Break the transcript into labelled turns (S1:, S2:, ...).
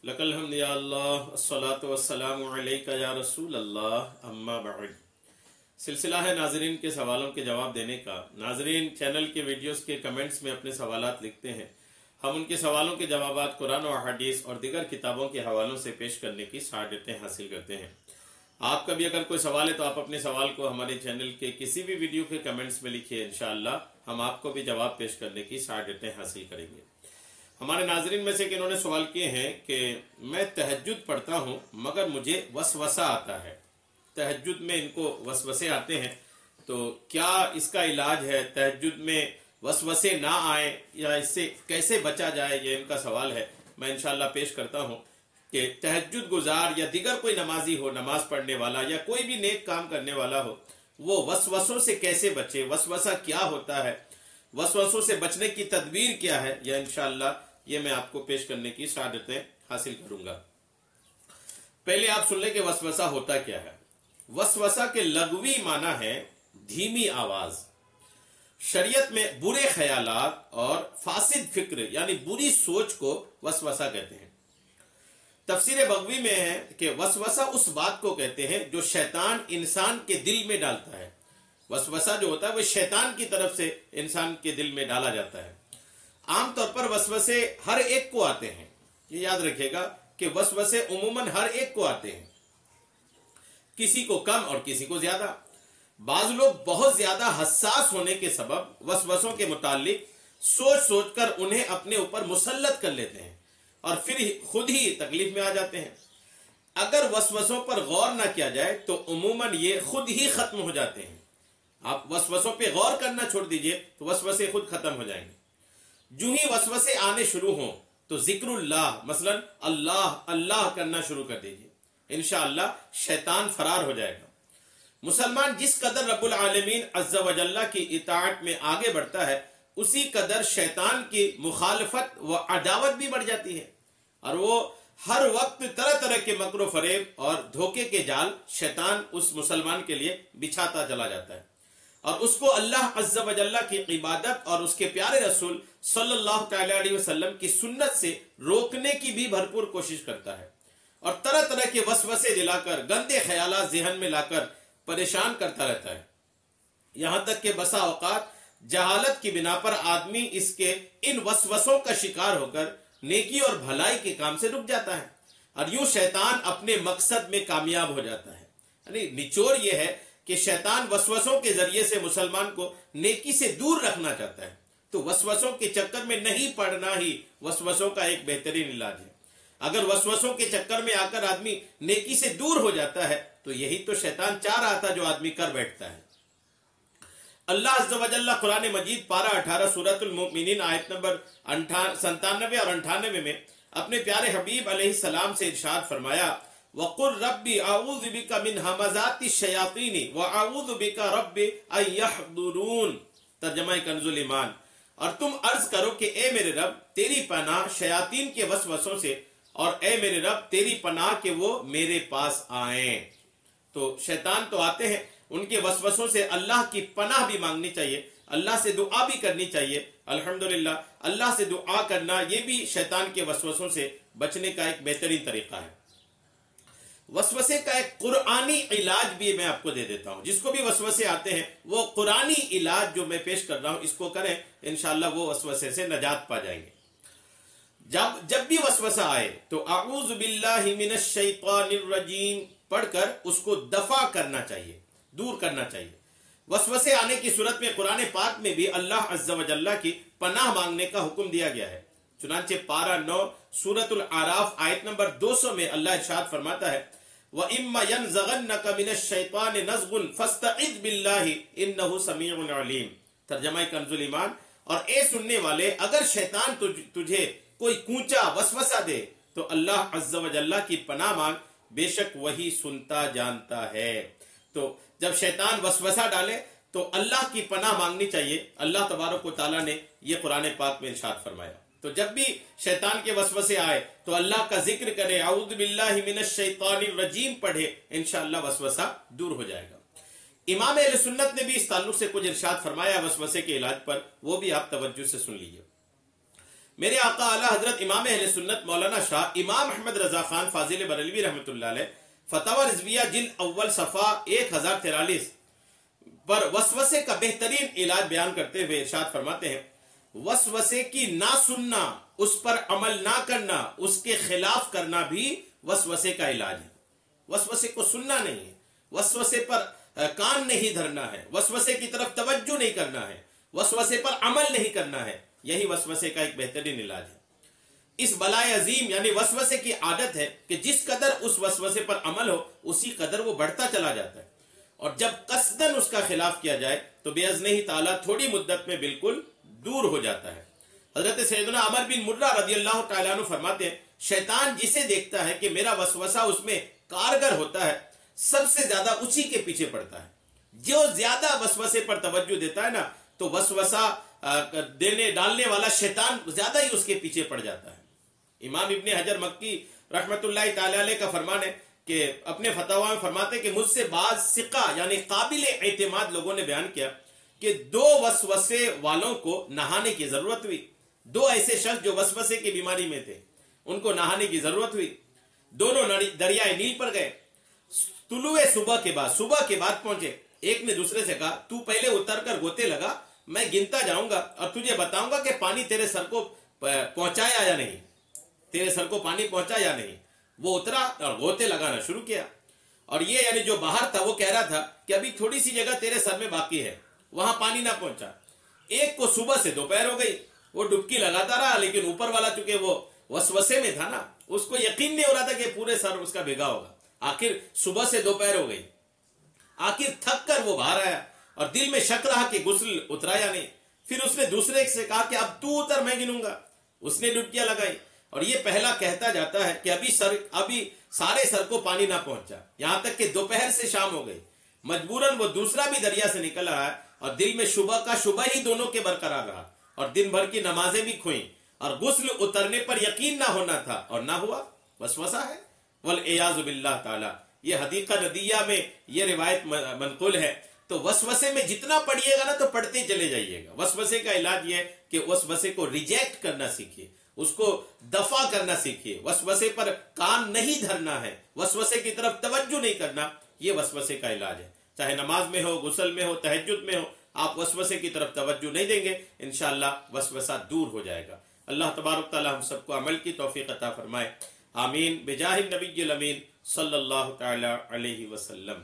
S1: लकल हम्द या अल्लाह अस्सलातु वस्सलामु अलैका या रसूल अल्लाह अम्मा बअद। सिलसिला है नाजरीन के सवालों के जवाब देने का। नाजरीन चैनल के वीडियोस के कमेंट्स में अपने सवालात लिखते हैं, हम उनके सवालों के जवाबात कुरान और हदीस और दीगर किताबों के हवालों से पेश करने की सआदतें हासिल करते हैं। आपका भी अगर कोई सवाल है तो आप अपने सवाल को हमारे चैनल के किसी भी वीडियो के कमेंट्स में लिखिए, इंशाअल्लाह हम आपको भी जवाब पेश करने की सआदतें हासिल करेंगे। हमारे नाजरीन में से कि इन्होंने सवाल किए हैं कि मैं तहज्जुद पढ़ता हूं मगर मुझे वसवसा आता है। तहज्जुद में इनको वसवसे आते हैं, तो क्या इसका इलाज है? तहज्जुद में वसवसे ना आए या इससे कैसे बचा जाए, ये इनका सवाल है। मैं इंशाअल्लाह पेश करता हूं कि तहज्जुद गुजार या दिगर कोई नमाजी हो, नमाज पढ़ने वाला या कोई भी नेक काम करने वाला हो, वो वसवसों से कैसे बचे, वसवसा क्या होता है, वसवसों से बचने की तदबीर क्या है, यह इंशाअल्लाह ये मैं आपको पेश करने की सआदतें हासिल करूंगा। पहले आप सुन लें कि वसवसा होता क्या है। वसवसा के लग़वी माना है धीमी आवाज। शरीयत में बुरे ख्यालात और फासिद फिक्र यानी बुरी सोच को वसवसा कहते हैं। तफसीर बग़वी में है कि वसवसा उस बात को कहते हैं जो शैतान इंसान के दिल में डालता है। वसवसा जो होता है वह शैतान की तरफ से इंसान के दिल में डाला जाता है। आमतौर पर वसवसे हर एक को आते हैं, ये याद रखिएगा कि वसवसे उमूमन हर एक को आते हैं, किसी को कम और किसी को ज्यादा। बाज लोग बहुत ज्यादा हसास होने के सबब वसवसों के मुतालिक सोच सोच कर उन्हें अपने ऊपर मुसल्लत कर लेते हैं और फिर खुद ही तकलीफ में आ जाते हैं। अगर वसवसों पर गौर ना किया जाए तो उमूमन ये खुद ही खत्म हो जाते हैं। आप वसवसों पे गौर करना छोड़ दीजिए तो वसवसे खुद खत्म हो जाएंगे। जो ही वसवसे आने शुरू हों तो जिक्रुल्लाह मसलन अल्लाह अल्लाह करना शुरू कर दीजिए, इंशाअल्लाह शैतान फरार हो जाएगा। मुसलमान जिस कदर रब्बुल आलमीन अज़्ज़ा व जल्ला की इताअत में आगे बढ़ता है उसी कदर शैतान की मुखालफत व अदावत भी बढ़ जाती है और वो हर वक्त तरह तरह के मकरो फरेब और धोखे के जाल शैतान उस मुसलमान के लिए बिछाता चला जाता है और उसको अल्लाह अज़्ज़ा व जल्ला की इबादत और उसके प्यारे रसूल सल्लल्लाहु अलैहि वसल्लम की सुन्नत से रोकने की भी भरपूर कोशिश करता है और तरह तरह के वसवसे दिलाकर गंदे ख्यालात ज़हन में लाकर परेशान करता रहता है। यहां तक कि बसा औकात जहालत की बिना पर आदमी इसके इन वसवसों का शिकार होकर नेकी और भलाई के काम से रुक जाता है और यूं शैतान अपने मकसद में कामयाब हो जाता है। यानी निचोड़ यह है कि शैतान वसवसों के जरिए से मुसलमान को नेकी से दूर रखना चाहता है, तो वसवसों के चक्कर में नहीं पड़ना ही वसवसों का एक बेहतरीन इलाज है। अगर वसवसों के चक्कर में आकर आदमी नेकी से दूर हो जाता है तो यही तो शैतान चाह रहा था जो आदमी कर बैठता है। अल्लाह अज़्ज़ा व जल्ला कुरान मजीद पारा 18 सूरतुल मुमिनीन आयत नंबर 97 और 98 में अपने प्यारे हबीब अलैहिस्सलाम से इरशाद फरमाया, वक़ुल रब्बी अऊज़ु बिका मिन हमाज़ाति शयातीनी व अऊज़ु बिका रब्बी अन यहदुरून। तर्जुमा कंजुल ईमान। और तुम अर्ज करो कि ए मेरे रब तेरी पनाह शयातीन के वसवसों से और ए मेरे रब तेरी पनाह के वो मेरे पास आए। तो शैतान तो आते हैं, उनके वसवसों से अल्लाह की पनाह भी मांगनी चाहिए, अल्लाह से दुआ भी करनी चाहिए। अल्हम्दुलिल्लाह अल्लाह से दुआ करना ये भी शैतान के वसवसों से बचने का एक बेहतरीन तरीका है। वसवसे का एक कुरानी इलाज भी मैं आपको दे देता हूं। जिसको भी वसवसे आते हैं वो कुरानी इलाज जो मैं पेश कर रहा हूं इसको करें, इंशाअल्लाह वो वसवसे से नजात पा जाएंगे। जब भी वसवसा आए तो अऊज़ु बिल्लाहि मिनश शैतानिर रजीम पढ़कर उसको दफा करना चाहिए, दूर करना चाहिए। वसवसे आने की सूरत में कुरान पाक में भी अल्लाह अज़्ज़ा व जल्ला की पनाह मांगने का हुक्म दिया गया है। चुनांचे पारा 9 सूरतुल आराफ आयत नंबर 200 में अल्लाह इरशाद फरमाता है, व इम्मा यनज़गन्नका मिनश शैतानि नज़गुन फस्तइज़ बिल्लाहि इन्नहु समीउन अलीम। तर्जुमा कंजुल ईमान। और ए सुनने वाले अगर शैतान तुझे कोई कूचा वसवसा दे तो अल्लाह अज़्ज़ा व जल्ला की पनाह मांग, बेशक वही सुनता जानता है। तो जब शैतान वसवसा डाले तो अल्लाह की पनाह मांगनी चाहिए। अल्लाह तबारक व तआला ने यह कुरान पाक में इरशाद फरमाया। तो जब भी शैतान के वसवसे आए तो अल्लाह का जिक्र करे, अऊज़ु बिल्लाहि मिनश शैतानिर रजीम पढ़े, इंशाअल्लाह वसवसा दूर हो जाएगा। इमाम अहले सुन्नत ने भी इस ताल्लुक से कुछ इरशाद फरमाया वसवसे के इलाज पर, वो भी आप तवज्जो से सुन लीजिए। मेरे आका आला हजरत इमाम अहले सुन्नत मौलाना शाह इमाम अहमद रजा खान फाजिल बरेलवी रहमतुल्लाह अलैह फतवा रिजविया जिल्द अव्वल सफ़ा 1043 पर वसवसे का बेहतरीन इलाज बयान करते हुए इरशाद फरमाते हैं, वसवसे की ना सुनना, उस पर अमल ना करना, उसके खिलाफ करना भी वसवसे का इलाज है। वसवसे को सुनना नहीं है, वसवसे पर कान नहीं धरना है, वसवसे की तरफ तवज्जो नहीं करना है, वसवसे पर अमल नहीं करना है, यही वसवसे का एक बेहतरीन इलाज है। इस बलाए अजीम यानी वसवसे की आदत है कि जिस कदर उस वसवसे पर अमल हो उसी कदर वो बढ़ता चला जाता है, और जब कसदन उसका खिलाफ किया जाए तो बेअज़्निही ताला थोड़ी मुद्दत में बिल्कुल दूर हो जाता है। हजरत सैयदना अमर बिन मुर्रा रज़ियल्लाहु ताला अन्हु फरमाते हैं, शैतान जिसे देखता है कि मेरा वसवसा उसमें कारगर होता है, सबसे ज्यादा उसी के पीछे पड़ता है। जो ज्यादा वसवसे पर तवज्जो देता है ना, तो वसवसा देने डालने वाला शैतान ज्यादा ही उसके पीछे पड़ जाता है। इमाम इब्ने हजर मक्की रहमतुल्लाहि ताला अलैह का फरमान है कि अपने फतवा में फरमाते कि मुझसे बाज सिक्का यानी काबिल एतमाद लोगों ने बयान किया कि 2 वसवसे वालों को नहाने की जरूरत हुई। 2 ऐसे शख्स जो वसवसे की बीमारी में थे, उनको नहाने की जरूरत हुई। दोनों दरियाए नील पर गए। तुलुए सुबह के बाद पहुंचे। एक ने दूसरे से कहा, तू पहले उतर कर गोते लगा, मैं गिनता जाऊंगा और तुझे बताऊंगा कि पानी तेरे सर को पहुंचाया या नहीं, तेरे सर को पानी पहुंचा या नहीं। वो उतरा और गोते लगाना शुरू किया। और ये यानी जो बाहर था वो कह रहा था कि अभी थोड़ी सी जगह तेरे सर में बाकी है, वहां पानी ना पहुंचा। एक को सुबह से दोपहर हो गई, वो डुबकी लगाता रहा, लेकिन ऊपर वाला चूंकि वो वसवसे में था ना, उसको यकीन नहीं हो रहा था कि पूरे सर उसका भिगा होगा। आखिर सुबह से दोपहर हो गई, आखिर थक कर वो बाहर आया और दिल में शक रहा कि गुस्ल उतरा या नहीं। फिर उसने दूसरे से कहा कि अब तू उतर, मैं गिनूंगा। उसने डुबकियां लगाई और ये पहला कहता जाता है कि अभी सारे सर को पानी ना पहुंचा, यहां तक कि दोपहर से शाम हो गई। मजबूरन वो दूसरा भी दरिया से निकल रहा है और दिल में शुबह ही दोनों के बरकरार रहा और दिन भर की नमाजें भी खोई और गुस्ल उतरने पर यकीन ना होना था और ना हुआ। वसवसा है, वल इयाज़ु बिल्लाह ताला। ये हदीका नदिया में ये रिवायत मनकुल है। तो वसवसे में जितना पढ़िएगा ना तो पढ़ते चले जाइएगा। वसवसे का इलाज ये है कि वसवसे को रिजेक्ट करना सीखिए, उसको दफा करना सीखिए। वसवसे पर कान नहीं धरना है, वसवसे की तरफ तवज्जो नहीं करना, ये वसवसे का इलाज है। चाहे नमाज में हो, गुस्ल में हो, तहज्जुद में हो, आप वसवसे की तरफ तवज्जो नहीं देंगे, इंशाअल्लाह वसवसा दूर हो जाएगा। अल्लाह तबारक तआला हम सबको अमल की तौफीक अता फरमाए। आमीन बिजाहि नबील अमीन सल्लल्लाहु तआला अलैहि वसल्लम।